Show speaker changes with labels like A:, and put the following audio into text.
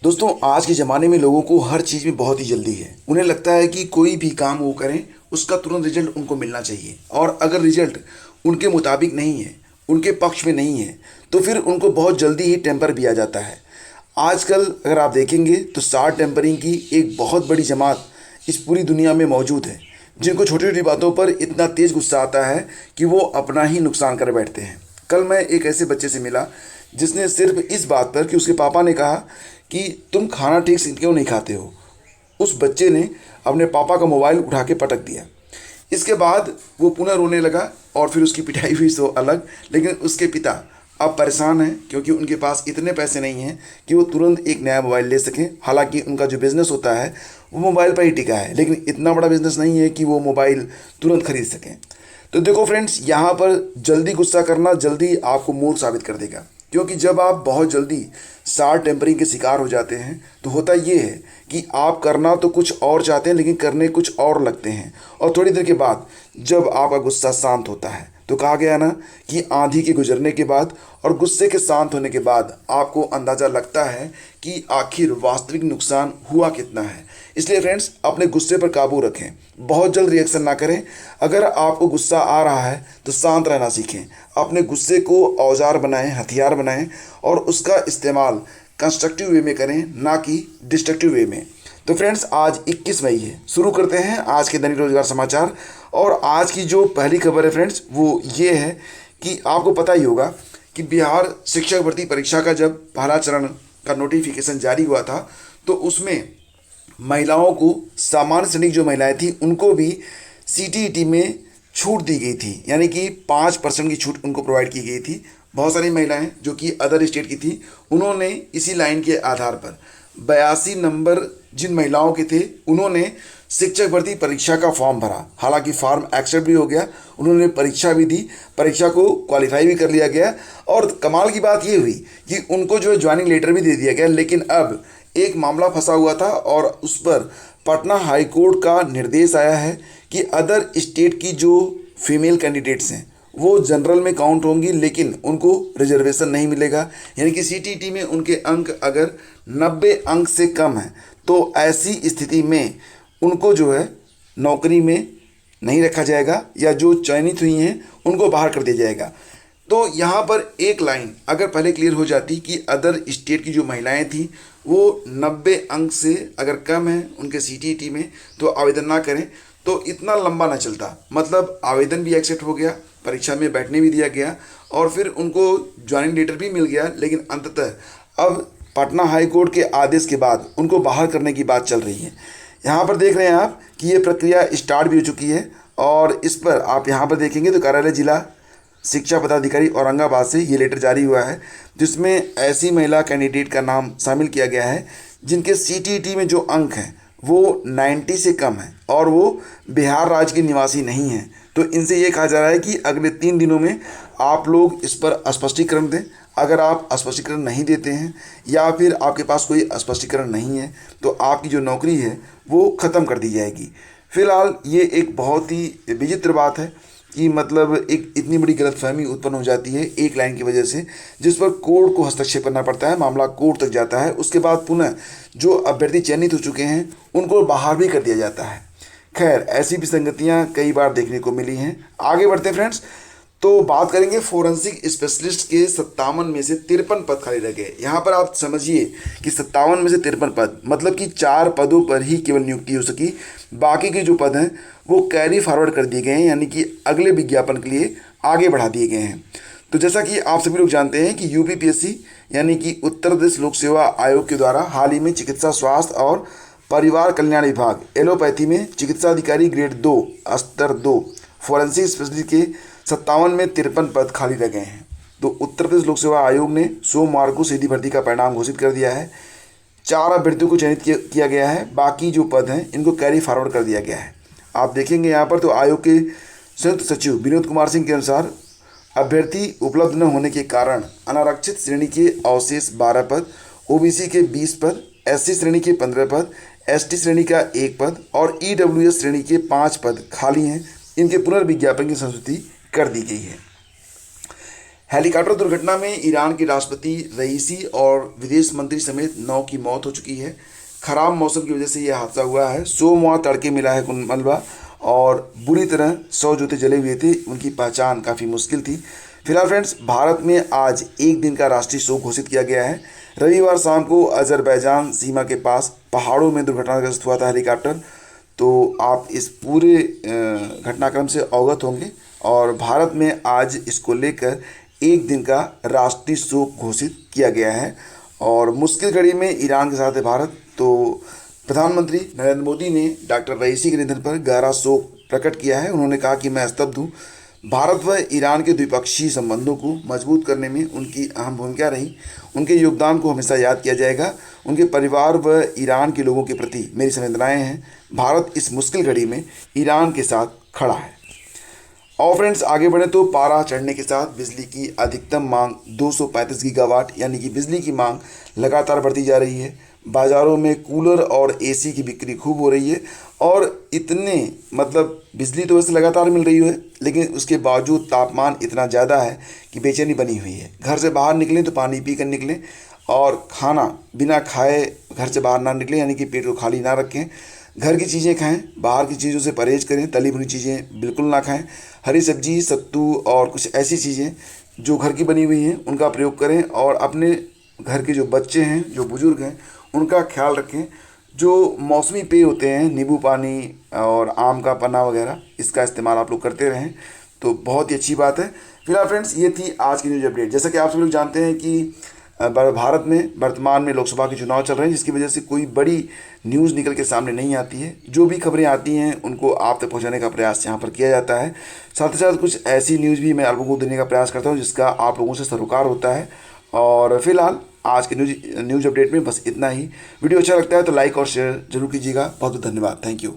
A: दोस्तों, आज के ज़माने में लोगों को हर चीज़ में बहुत ही जल्दी है। उन्हें लगता है कि कोई भी काम वो करें उसका तुरंत रिजल्ट उनको मिलना चाहिए, और अगर रिजल्ट उनके मुताबिक नहीं है, उनके पक्ष में नहीं है, तो फिर उनको बहुत जल्दी ही टेम्पर भी आ जाता है। आजकल अगर आप देखेंगे तो शार्ट टेम्परिंग की एक बहुत बड़ी जमात इस पूरी दुनिया में मौजूद है, जिनको छोटी छोटी बातों पर इतना तेज़ गुस्सा आता है कि वो अपना ही नुकसान कर बैठते हैं। कल मैं एक ऐसे बच्चे से मिला जिसने सिर्फ इस बात पर कि उसके पापा ने कहा कि तुम खाना ठीक से क्यों नहीं खाते हो, उस बच्चे ने अपने पापा का मोबाइल उठा के पटक दिया। इसके बाद वो पुनः रोने लगा और फिर उसकी पिटाई हुई सो अलग, लेकिन उसके पिता अब परेशान हैं क्योंकि उनके पास इतने पैसे नहीं हैं कि वो तुरंत एक नया मोबाइल ले सकें। हालांकि उनका जो बिज़नेस होता है वो मोबाइल पर ही टिका है, लेकिन इतना बड़ा बिज़नेस नहीं है कि वो मोबाइल तुरंत खरीद सकें। तो देखो फ्रेंड्स, यहाँ पर जल्दी गुस्सा करना जल्दी आपको मूर्ख साबित कर देगा, क्योंकि जब आप बहुत जल्दी शार्ट टेम्परिंग के शिकार हो जाते हैं तो होता ये है कि आप करना तो कुछ और चाहते हैं लेकिन करने कुछ और लगते हैं। और थोड़ी देर के बाद जब आपका गुस्सा शांत होता है तो कहा गया ना कि आंधी के गुजरने के बाद और गुस्से के शांत होने के बाद आपको अंदाज़ा लगता है कि आखिर वास्तविक नुकसान हुआ कितना है। इसलिए फ्रेंड्स, अपने गुस्से पर काबू रखें, बहुत जल्द रिएक्शन ना करें। अगर आपको गुस्सा आ रहा है तो शांत रहना सीखें, अपने गुस्से को औजार बनाएं, हथियार बनाएं और उसका इस्तेमाल कंस्ट्रक्टिव वे में करें, ना कि डिस्ट्रक्टिव वे में। तो फ्रेंड्स, आज 21 मई है। शुरू करते हैं आज के दैनिक रोजगार समाचार। और आज की जो पहली खबर है फ्रेंड्स वो ये है कि आपको पता ही होगा कि बिहार शिक्षक भर्ती परीक्षा का जब पहला चरण का नोटिफिकेशन जारी हुआ था तो उसमें महिलाओं को, सामान्य श्रेणी की जो महिलाएं थी उनको भी सीटीईटी में छूट दी गई थी, यानी कि 5% की छूट उनको प्रोवाइड की गई थी। बहुत सारी महिलाएं जो कि अदर स्टेट की थी, उन्होंने इसी लाइन के आधार पर 82 नंबर जिन महिलाओं के थे उन्होंने शिक्षक भर्ती परीक्षा का फॉर्म भरा। हालांकि फॉर्म एक्सेप्ट भी हो गया, उन्होंने परीक्षा भी दी, परीक्षा को क्वालिफाई भी कर लिया गया। और कमाल की बात ये हुई कि उनको जो है ज्वाइनिंग लेटर भी दे दिया गया। लेकिन अब एक मामला फंसा हुआ था और उस पर पटना हाई कोर्ट का निर्देश आया है कि अदर स्टेट की जो फीमेल कैंडिडेट्स हैं वो जनरल में काउंट होंगी, लेकिन उनको रिजर्वेशन नहीं मिलेगा। यानी कि सीटीटी में उनके अंक अगर 90 अंक से कम है तो ऐसी स्थिति में उनको जो है नौकरी में नहीं रखा जाएगा, या जो चयनित हुई हैं उनको बाहर कर दिया जाएगा। तो यहाँ पर एक लाइन अगर पहले क्लियर हो जाती कि अदर स्टेट की जो महिलाएं थी वो 90 अंक से अगर कम है उनके सीटीटी में तो आवेदन ना करें, तो इतना लंबा ना चलता। मतलब आवेदन भी एक्सेप्ट हो गया, परीक्षा में बैठने भी दिया गया और फिर उनको ज्वाइनिंग लेटर भी मिल गया। लेकिन अंततः अब पटना हाई कोर्ट के आदेश के बाद उनको बाहर करने की बात चल रही है। यहाँ पर देख रहे हैं आप कि ये प्रक्रिया स्टार्ट भी हो चुकी है। और इस पर आप यहाँ पर देखेंगे तो कार्यालय जिला शिक्षा पदाधिकारी औरंगाबाद से ये लेटर जारी हुआ है, जिसमें ऐसी महिला कैंडिडेट का नाम शामिल किया गया है जिनके सीटीटी में जो अंक हैं वो 90 से कम है और वो बिहार राज्य के निवासी नहीं हैं। तो इनसे ये कहा जा रहा है कि अगले 3 दिनों में आप लोग इस पर स्पष्टीकरण दें। अगर आप स्पष्टीकरण नहीं देते हैं या फिर आपके पास कोई स्पष्टीकरण नहीं है तो आपकी जो नौकरी है वो ख़त्म कर दी जाएगी। फिलहाल ये एक बहुत ही विचित्र बात है कि मतलब एक इतनी बड़ी गलतफहमी उत्पन्न हो जाती है एक लाइन की वजह से, जिस पर कोर्ट को हस्तक्षेप करना पड़ता है, मामला कोर्ट तक जाता है। उसके बाद पुनः जो अभ्यर्थी चयनित हो चुके हैं उनको बाहर भी कर दिया जाता है। खैर, ऐसी विसंगतियाँ कई बार देखने को मिली हैं। आगे बढ़ते हैं फ्रेंड्स, तो बात करेंगे फोरेंसिक स्पेशलिस्ट के 57 में से 53 पद खाली रह गए। यहाँ पर आप समझिए कि 57 में से 53 पद, मतलब कि 4 पदों पर ही केवल नियुक्ति हो सकी। बाकी के जो पद हैं वो कैरी फॉरवर्ड कर दिए गए हैं, यानी कि अगले विज्ञापन के लिए आगे बढ़ा दिए गए हैं। तो जैसा कि आप सभी लोग जानते हैं कि यूपीपीएससी यानी कि उत्तर प्रदेश लोक सेवा आयोग के द्वारा हाल ही में चिकित्सा स्वास्थ्य और परिवार कल्याण विभाग एलोपैथी में चिकित्सा अधिकारी ग्रेड 2 स्तर 2 फोरेंसिक स्पेशलिस्ट के 57 में 53 पद खाली रह गए हैं। तो उत्तर प्रदेश लोक सेवा आयोग ने सोमवार को सीधी भर्ती का परिणाम घोषित कर दिया है। 4 अभ्यर्थियों को चयनित किया गया है, बाकी जो पद हैं इनको कैरी फॉरवर्ड कर दिया गया है। आप देखेंगे यहाँ पर तो आयोग के संयुक्त सचिव विनोद कुमार सिंह के अनुसार अभ्यर्थी उपलब्ध न होने के कारण अनारक्षित श्रेणी के अवशेष 12 पद, ओबीसी के 20 पद, एससी श्रेणी के 15 पद, एसटी श्रेणी का 1 पद और ईडब्ल्यूएस श्रेणी के 5 पद खाली हैं। इनके पुनर्विज्ञापन की संस्तुति कर दी गई है। हेलीकॉप्टर दुर्घटना में ईरान के राष्ट्रपति रईसी और विदेश मंत्री समेत 9 की मौत हो चुकी है। खराब मौसम की वजह से यह हादसा हुआ है। सोमवार तड़के मिला है मलबा और बुरी तरह 100 जूते जले हुए थे। उनकी पहचान काफ़ी मुश्किल थी। फिलहाल फ्रेंड्स, भारत में आज एक दिन का राष्ट्रीय शोक घोषित किया गया है। रविवार शाम को अजरबैजान सीमा के पास पहाड़ों में दुर्घटनाग्रस्त हुआ था हेलीकॉप्टर। तो आप इस पूरे घटनाक्रम से अवगत होंगे और भारत में आज इसको लेकर एक दिन का राष्ट्रीय शोक घोषित किया गया है। और मुश्किल घड़ी में ईरान के साथ है भारत। तो प्रधानमंत्री नरेंद्र मोदी ने डॉक्टर रईसी के निधन पर गहरा शोक प्रकट किया है। उन्होंने कहा कि मैं स्तब्ध हूँ। भारत व ईरान के द्विपक्षीय संबंधों को मजबूत करने में उनकी अहम भूमिका रही। उनके योगदान को हमेशा याद किया जाएगा। उनके परिवार व ईरान के लोगों के प्रति मेरी संवेदनाएं हैं। भारत इस मुश्किल घड़ी में ईरान के साथ खड़ा है। और फ्रेंड्स, आगे बढ़े तो पारा चढ़ने के साथ बिजली की अधिकतम मांग 235 गीगावाट यानी कि बिजली की मांग लगातार बढ़ती जा रही है। बाज़ारों में कूलर और एसी की बिक्री खूब हो रही है और इतने बिजली तो वैसे लगातार मिल रही है, लेकिन उसके बावजूद तापमान इतना ज़्यादा है कि बेचैनी बनी हुई है। घर से बाहर निकलें तो पानी पी कर निकलें और खाना बिना खाए घर से बाहर ना निकलें, यानी कि पेट को खाली ना रखें। घर की चीज़ें खाएं, बाहर की चीज़ों से परहेज़ करें। तली भुनी चीज़ें बिल्कुल ना खाएं। हरी सब्जी, सत्तू और कुछ ऐसी चीज़ें जो घर की बनी हुई हैं उनका प्रयोग करें और अपने घर के जो बच्चे हैं, जो बुज़ुर्ग हैं, उनका ख्याल रखें। जो मौसमी पेय होते हैं, नींबू पानी और आम का पन्ना वगैरह, इसका इस्तेमाल आप लोग करते रहें तो बहुत ही अच्छी बात है। फिलहाल फ्रेंड्स, ये थी आज की न्यूज़ अपडेट। जैसा कि आप सभी लोग जानते हैं कि भारत में वर्तमान में लोकसभा के चुनाव चल रहे हैं, जिसकी वजह से कोई बड़ी न्यूज़ निकल के सामने नहीं आती है। जो भी खबरें आती हैं उनको आप तक पहुंचाने का प्रयास यहाँ पर किया जाता है। साथ ही साथ कुछ ऐसी न्यूज़ भी मैं आप लोगों को देने का प्रयास करता हूँ जिसका आप लोगों से सरोकार होता है। और फिलहाल आज के न्यूज़ अपडेट में बस इतना ही। वीडियो अच्छा लगता है तो लाइक और शेयर जरूर कीजिएगा। बहुत बहुत धन्यवाद। Thank you.